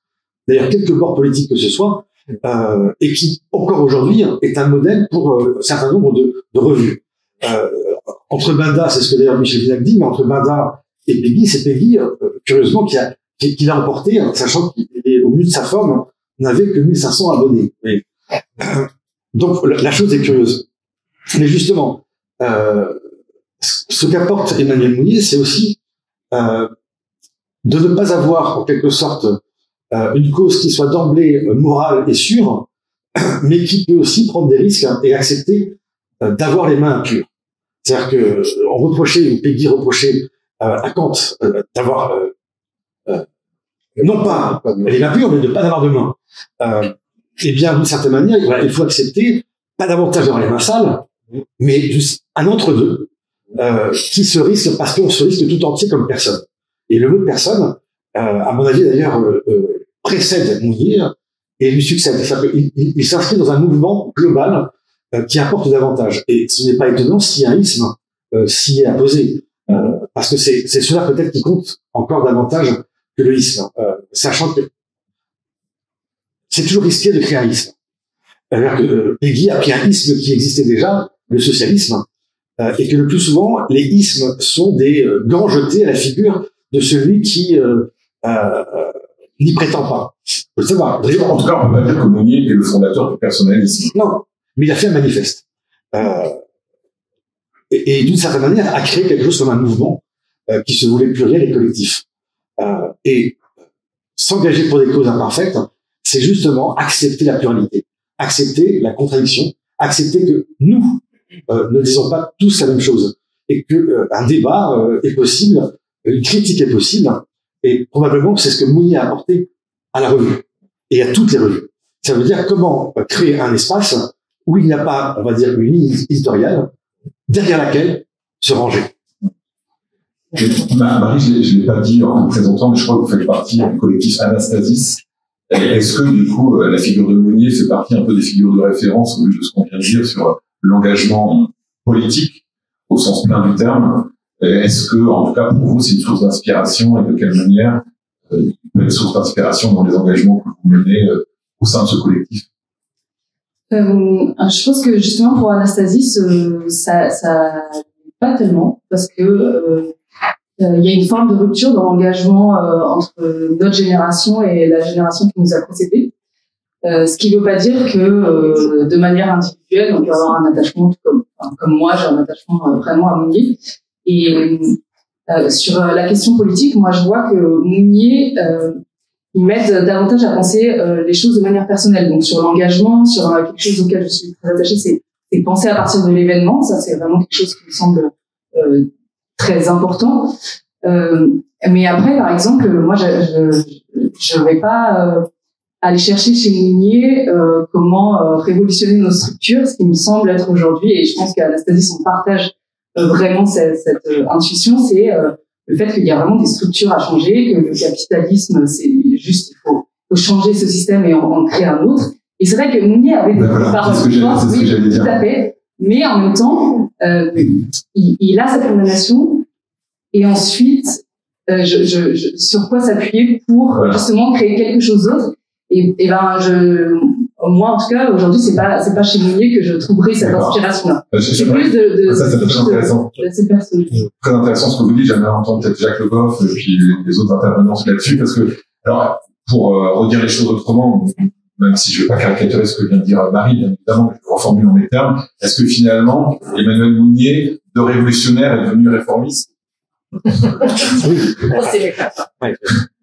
[SPEAKER 5] d'ailleurs quelque bord politique que ce soit, et qui, encore aujourd'hui, est un modèle pour un certain nombre de revues. Entre Bada, c'est ce que d'ailleurs Michel Vinac dit, mais entre Bada et Peggy, c'est Peggy, curieusement, qui l'a remporté, sachant qu'il est au milieu de sa forme, n'avait que 1500 abonnés. Et, donc, la chose est curieuse. Mais justement, ce qu'apporte Emmanuel Mounier, c'est aussi de ne pas avoir, en quelque sorte, une cause qui soit d'emblée morale et sûre, mais qui peut aussi prendre des risques et accepter d'avoir les mains impures. C'est-à-dire que on reprochait, ou Peggy reprochait à Kant d'avoir non pas les mains pures, mais de pas avoir de main. Eh bien, d'une certaine manière, il faut accepter pas davantage d'avoir les mains sales, mais juste un entre-deux qui se risque parce qu'on se risque tout entier comme personne. Et le mot personne, à mon avis d'ailleurs, précède Mounier et lui succède. Il s'inscrit dans un mouvement global qui apporte davantage. Et ce n'est pas étonnant si un isme s'y est apposé, parce que c'est cela peut-être qui compte encore davantage que le isme, sachant que c'est toujours risqué de créer un isme. Alors que Peggy a pris un isme qui existait déjà, le socialisme, et que le plus souvent, les ismes sont des gants jetés à la figure de celui qui n'y prétend pas. Faut le savoir.
[SPEAKER 1] En tout cas, on peut pas dire que Mounier est le fondateur du personnalisme.
[SPEAKER 5] Non, mais il a fait un manifeste. Et d'une certaine manière, a créé quelque chose comme un mouvement qui se voulait pluriel et collectif. Et s'engager pour des causes imparfaites, c'est justement accepter la pluralité, accepter la contradiction, accepter que nous ne disons pas tous la même chose, et que un débat est possible, une critique est possible, et probablement c'est ce que Mounier a apporté à la revue, et à toutes les revues. Ça veut dire comment créer un espace où il n'y a pas, on va dire, une ligne éditoriale derrière laquelle se ranger.
[SPEAKER 1] Marie, je l'ai pas dit en vous présentant, mais je crois que vous faites partie du collectif Anastasis. Est-ce que, du coup, la figure de Mounier fait partie un peu des figures de référence, au vu de ce qu'on vient de dire sur l'engagement politique, au sens plein du terme? Est-ce que, en tout cas, pour vous, c'est une source d'inspiration, et de quelle manière il peut être une source d'inspiration dans les engagements que vous menez au sein de ce collectif?
[SPEAKER 4] Je pense que, justement, pour Anastasis, ça pas tellement, parce que il y a une forme de rupture dans l'engagement entre notre génération et la génération qui nous a précédés. Ce qui ne veut pas dire que de manière individuelle, on peut avoir un attachement comme moi, j'ai un attachement vraiment à Mounier. Et sur la question politique, moi je vois que Mounier il m'aide davantage à penser les choses de manière personnelle. Donc sur l'engagement, sur quelque chose auquel je suis très attachée, c'est penser à partir de l'événement. Ça c'est vraiment quelque chose qui me semble très important. Mais après, par exemple, moi je vais pas aller chercher chez Mounier comment révolutionner nos structures, ce qui me semble être aujourd'hui, et je pense qu'Anastasis on partage vraiment cette intuition, c'est le fait qu'il y a vraiment des structures à changer, que le capitalisme, c'est juste, il faut changer ce système et en créer un autre. Et c'est vrai que Mounier avait des paroles fortes, oui, tout à fait. Mais en même temps, il a cette condamnation. Et ensuite, sur quoi s'appuyer pour justement créer quelque chose d'autre. Et moi, en tout cas, aujourd'hui, c'est pas chez Mounier que je trouverai cette inspiration-là. C'est plus
[SPEAKER 1] ça très intéressant.
[SPEAKER 4] C'est personnel.
[SPEAKER 1] Très intéressant ce que vous dites. J'aimerais entendre peut-être Jacques Le Goff et puis les autres intervenants là-dessus, parce que, alors, pour redire les choses autrement, même si je vais pas caricaturer ce que vient de dire Marie, bien évidemment, je reformule en mes termes, est-ce que finalement, Emmanuel Mounier, de révolutionnaire, est devenu réformiste?
[SPEAKER 5] Oui.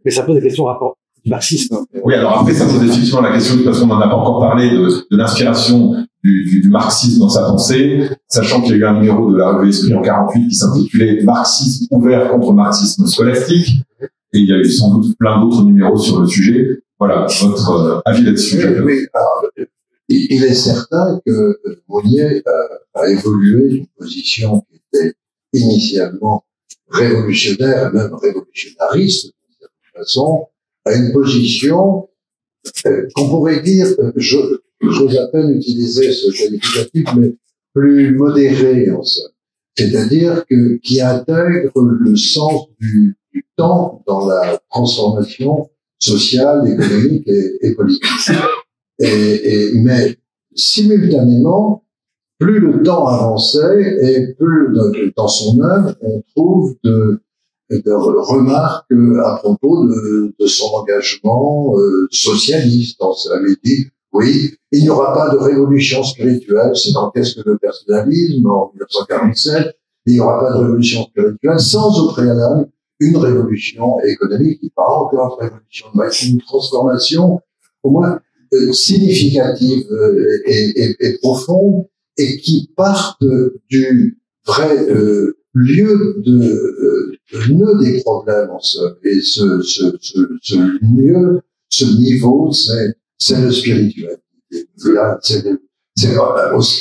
[SPEAKER 5] Mais ça pose des questions rapport du marxisme.
[SPEAKER 1] Oui, alors après, ça pose effectivement la question, parce qu'on n'en a pas encore parlé, de l'inspiration du marxisme dans sa pensée, sachant qu'il y a eu un numéro de la revue Esprit en 48 qui s'intitulait Marxisme ouvert contre marxisme scolastique, et il y a eu sans doute plein d'autres numéros sur le sujet. Voilà, votre avis là-dessus.
[SPEAKER 3] Oui, alors, il est certain que Mounier a évolué d'une position qui était initialement révolutionnaire, et même révolutionnariste, d'une certaine façon, à une position qu'on pourrait dire, j'ose à peine utiliser ce qualificatif, mais plus modérée en somme. C'est-à-dire qui intègre le sens du temps dans la transformation sociale, économique et politique. Mais simultanément, plus le temps avançait et plus dans son œuvre on trouve de remarques à propos de son engagement socialiste. Il avait dit, oui, il n'y aura pas de révolution spirituelle, c'est dans Qu'est-ce que le personnalisme en 1947, il n'y aura pas de révolution spirituelle sans au préalable une révolution économique, qui pas encore révolution, mais une transformation au moins significative et profonde, et qui partent du vrai lieu de nœud des problèmes en somme. Et ce niveau, c'est le spirituel. C'est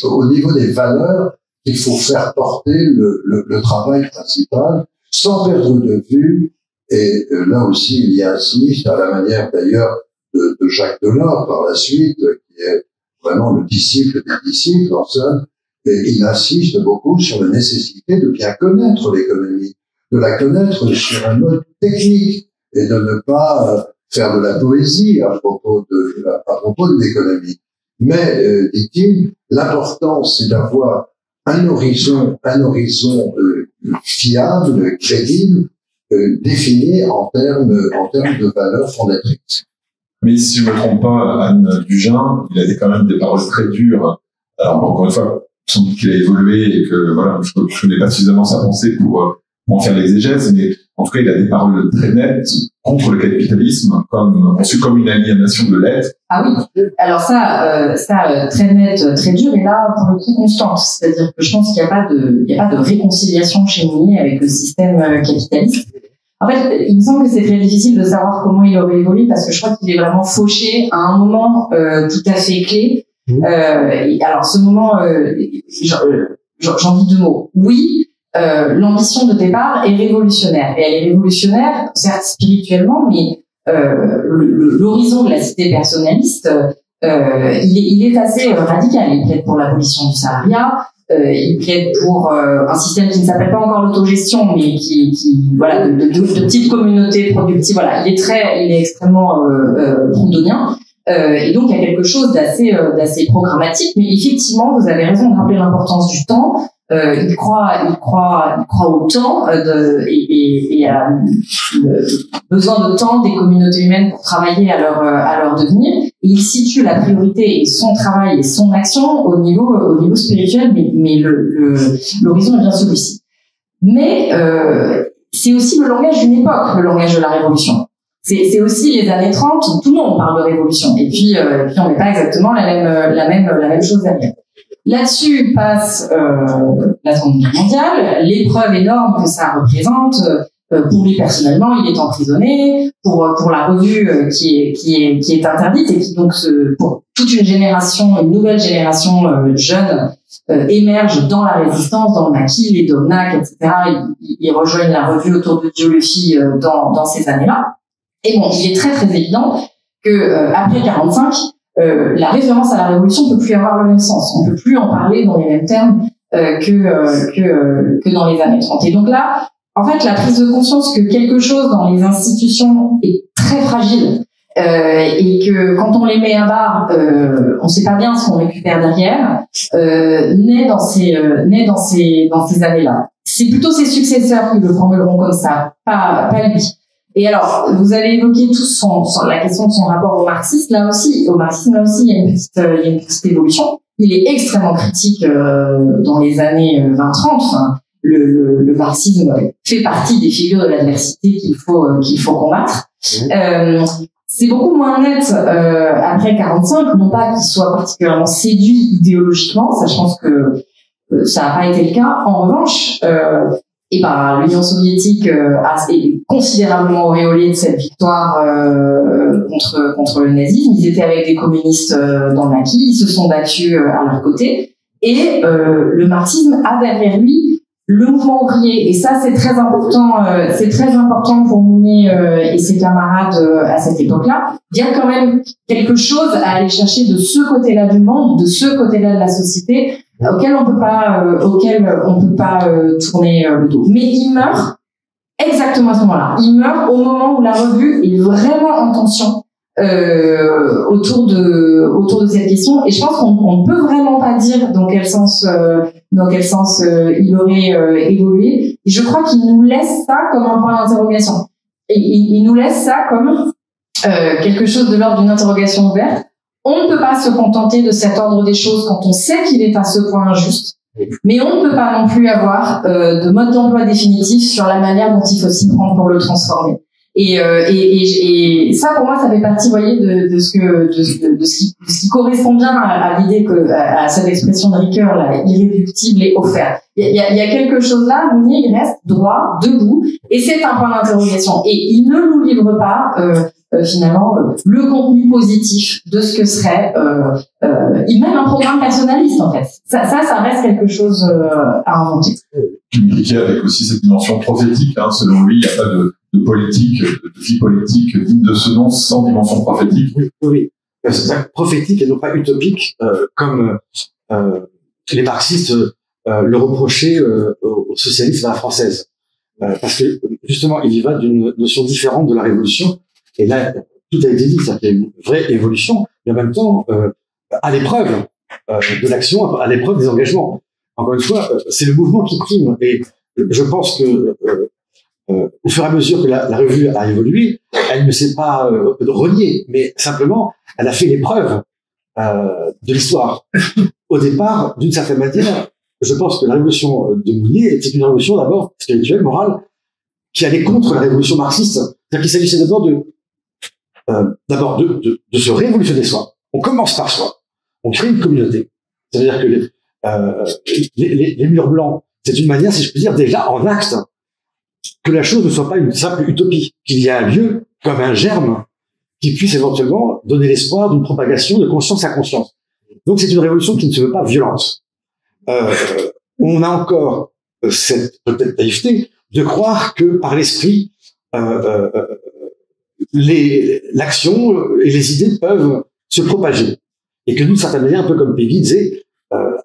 [SPEAKER 3] au niveau des valeurs qu'il faut faire porter le travail principal, sans perdre de vue, et là aussi il y insiste à la manière d'ailleurs de Jacques Delors par la suite, qui est vraiment le disciple des disciples en somme, et il insiste beaucoup sur la nécessité de bien connaître l'économie, de la connaître sur un mode technique, et de ne pas faire de la poésie à propos de l'économie. Mais, dit-il, l'important c'est d'avoir un horizon fiable, crédible, défini en termes de valeurs fondatrices.
[SPEAKER 1] Mais si je me trompe pas, Anne Dugin, il a quand même des paroles très dures. Alors, encore une fois, sans doute qu'il a évolué et que, voilà, je connais pas suffisamment sa pensée pour en faire l'exégèse, mais en tout cas, il a des paroles très nettes contre le capitalisme, conçu comme une aliénation de l'être.
[SPEAKER 2] Ah oui. Alors ça, très net, très dur, et là, pour le coup, constante. C'est-à-dire que je pense qu'il n'y a pas de réconciliation chez Mounier avec le système capitaliste. En fait, il me semble que c'est très difficile de savoir comment il aurait évolué, parce que je crois qu'il est vraiment fauché à un moment tout à fait clé. Alors ce moment, j'en dis deux mots. Oui, l'ambition de départ est révolutionnaire, et elle est révolutionnaire, certes spirituellement, mais l'horizon de la cité personnaliste, il est assez radical. Il plaide pour l'abolition du salariat. Il plaide pour un système qui ne s'appelle pas encore l'autogestion, mais qui voilà, de petites communautés productives. Voilà, il est extrêmement proudhonien. Et donc il y a quelque chose d'assez programmatique, mais effectivement, vous avez raison de rappeler l'importance du temps. Il croit au temps et à le besoin de temps des communautés humaines pour travailler à leur devenir. Et il situe la priorité et son travail et son action au niveau spirituel, mais l'horizon est bien celui-ci. Mais c'est aussi le langage d'une époque, le langage de la révolution. C'est aussi les années 30 où tout le monde parle de révolution, et puis on n'est pas exactement la même chose derrière. Là-dessus passe la Seconde Guerre mondiale, l'épreuve énorme que ça représente. Pour lui personnellement, il est emprisonné. Pour la revue qui est interdite, et qui donc pour toute une génération, une nouvelle génération jeune, émergent dans la résistance, dans le maquis, les Domnac, etc. Ils rejoignent la revue autour de Dieulefit dans ces années-là. Et bon, il est très très évident que après 45, la référence à la révolution ne peut plus avoir le même sens. On ne peut plus en parler dans les mêmes termes que dans les années 30. Et donc là, en fait, la prise de conscience que quelque chose dans les institutions est très fragile et que quand on les met à bas, on ne sait pas bien ce qu'on récupère derrière, naît dans ces années-là. C'est plutôt ses successeurs qui le formuleront comme ça, pas lui. Et alors, vous avez évoqué tous la question de son rapport au marxisme. Là aussi, il y a une petite évolution. Il est extrêmement critique dans les années 20-30. Enfin, le marxisme fait partie des figures de l'adversité qu'il faut combattre. C'est beaucoup moins net après 45, non pas qu'il soit particulièrement séduit idéologiquement, ça je pense que ça n'a pas été le cas. En revanche, l'Union soviétique est considérablement auréolée de cette victoire contre le nazisme. Ils étaient avec des communistes dans le maquis, ils se sont battus à leur côté, et le marxisme a derrière lui le mouvement ouvrier, et ça c'est très important pour Mounier et ses camarades à cette époque-là. Il y a quand même quelque chose à aller chercher de ce côté-là du monde, de ce côté-là de la société, auquel on peut pas tourner le dos. Mais il meurt exactement à ce moment-là. Il meurt au moment où la revue est vraiment en tension autour de cette question, et je pense qu'on ne peut vraiment pas dire dans quel sens il aurait évolué, et je crois qu'il nous laisse ça comme un point d'interrogation, et il nous laisse ça comme quelque chose de l'ordre d'une interrogation ouverte. On ne peut pas se contenter de cet ordre des choses quand on sait qu'il est à ce point injuste, mais on ne peut pas non plus avoir de mode d'emploi définitif sur la manière dont il faut s'y prendre pour le transformer. Et ça, pour moi, ça fait partie, vous voyez, de ce qui correspond bien à l'idée à cette expression de Ricoeur, là, irréductible et offert. Il y a quelque chose là, Mounier, il reste droit, debout, et c'est un point d'interrogation. Et il ne nous livre pas, finalement, le contenu positif de ce que serait, même un programme personnaliste, en fait. Ça reste quelque chose à inventer.
[SPEAKER 1] Ricoeur avec aussi cette dimension prophétique, selon lui, il n'y a pas de politique, de vie politique digne de ce nom sans dimension prophétique.
[SPEAKER 5] Oui. C'est prophétique et non pas utopique, comme les marxistes le reprochaient au socialisme à la française. Parce que, justement, il y va d'une notion différente de la révolution. Et là, tout a été dit, c'est-à-dire qu'il y a une vraie évolution, mais en même temps, à l'épreuve de l'action, à l'épreuve des engagements. Encore une fois, c'est le mouvement qui prime. Et je pense que au fur et à mesure que la revue a évolué, elle ne s'est pas reniée, mais simplement, elle a fait l'épreuve de l'histoire. Au départ, d'une certaine manière, je pense que la révolution de Mounier était une révolution d'abord spirituelle, morale, qui allait contre la révolution marxiste. C'est-à-dire qu'il s'agissait d'abord de se révolutionner soi. On commence par soi. On crée une communauté. C'est-à-dire que les murs blancs, c'est une manière, si je puis dire, déjà en acte, que la chose ne soit pas une simple utopie, qu'il y a un lieu comme un germe qui puisse éventuellement donner l'espoir d'une propagation de conscience à conscience. Donc c'est une révolution qui ne se veut pas violente. On a encore cette peut-être naïveté de croire que par l'esprit, l'action et les idées peuvent se propager. Et que d'une certaine manière, un peu comme Peggy disait,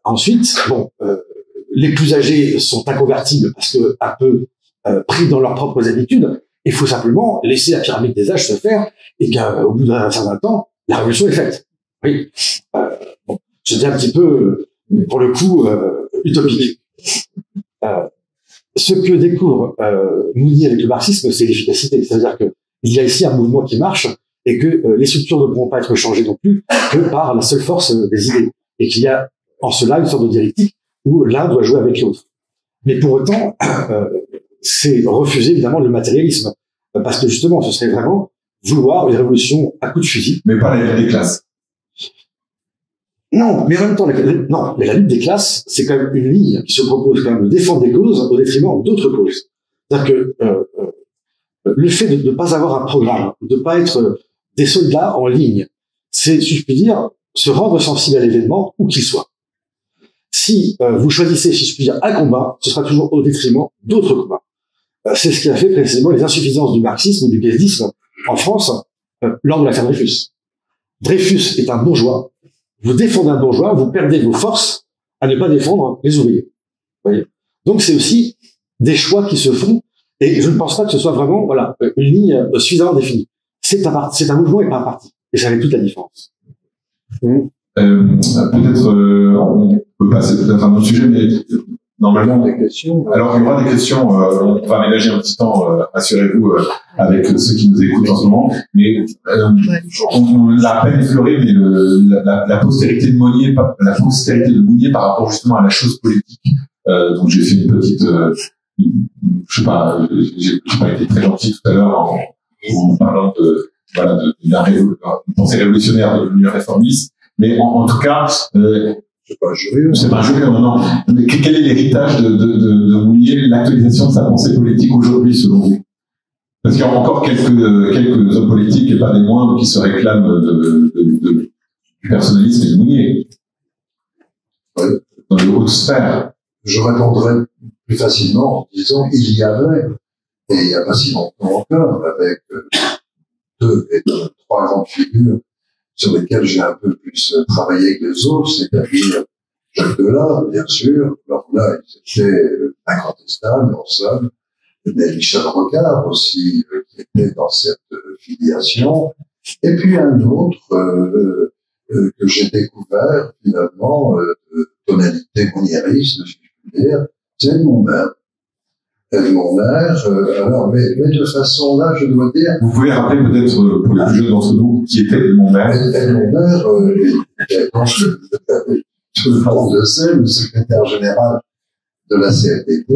[SPEAKER 5] ensuite, les plus âgés sont inconvertibles parce que un peu pris dans leurs propres habitudes. Il faut simplement laisser la pyramide des âges se faire et qu'au bout d'un certain temps, la révolution est faite. Oui. C'était un petit peu, pour le coup, utopique. Ce que découvre Mounier avec le marxisme, c'est l'efficacité. C'est-à-dire que il y a ici un mouvement qui marche et que les structures ne pourront pas être changées non plus que par la seule force des idées. Et qu'il y a en cela une sorte de dialectique où l'un doit jouer avec l'autre. Mais pour autant, c'est refuser évidemment le matérialisme, parce que justement, ce serait vraiment vouloir une révolution à coup de fusil.
[SPEAKER 1] Mais pas la lutte des classes.
[SPEAKER 5] Non, mais en même temps, mais la lutte des classes, c'est quand même une ligne qui se propose quand même de défendre des causes au détriment d'autres causes. C'est-à-dire que le fait de ne pas avoir un programme, de ne pas être des soldats en ligne, c'est, si je puis dire, se rendre sensible à l'événement où qu'il soit. si vous choisissez, si je puis dire, un combat, ce sera toujours au détriment d'autres combats. C'est ce qui a fait précisément les insuffisances du marxisme ou du guédisme en France lors de l'affaire Dreyfus. Dreyfus est un bourgeois. Vous défendez un bourgeois, vous perdez vos forces à ne pas défendre les ouvriers. Vous voyez. Donc c'est aussi des choix qui se font, et je ne pense pas que ce soit vraiment une ligne suffisamment définie. C'est un mouvement et pas un parti. Et ça fait toute la différence.
[SPEAKER 1] Peut-être on peut passer peut-être à un autre sujet, mais normalement
[SPEAKER 3] des questions.
[SPEAKER 1] Alors il y aura des questions. On va aménager un petit temps, assurez-vous, avec ceux qui nous écoutent en ce moment. Mais on l'a à peine effleuré, mais la postérité de Monnier, la postérité de Mounier par rapport justement à la chose politique. Donc j'ai fait une petite, je sais pas, j'ai pas été très gentil tout à l'heure en parlant d'une pensée révolutionnaire devenue réformiste. Mais en tout cas,
[SPEAKER 3] c'est pas un jury.
[SPEAKER 1] C'est pas un jury, non. Mais quel est l'héritage de Mounier, l'actualisation de sa pensée politique aujourd'hui, selon vous? Parce qu'il y a encore quelques hommes politiques, et pas des moindres, qui se réclament du personnalisme et de Mounier.
[SPEAKER 3] Oui.
[SPEAKER 1] Dans les hautes sphères.
[SPEAKER 3] Je répondrais plus facilement en disant il y avait, et il n'y a pas si longtemps encore, avec deux et trois grandes figures sur lesquelles j'ai un peu plus travaillé que les autres, c'est-à-dire Jacques Delors, bien sûr. Alors là, il était incontestable, en somme. Mais Michel Rocard aussi, qui était dans cette filiation. Et puis un autre que j'ai découvert, finalement, de tonalité mouniériste, si je puis dire, c'est Edmond Maire. Edmond Maire, alors, mais de façon là, je dois dire...
[SPEAKER 1] Vous pouvez rappeler peut-être, pour les plus jeunes d'entre nous, qui était Edmond Maire?
[SPEAKER 3] Edmond Maire, tout le monde le sait, le secrétaire général de la CFDT,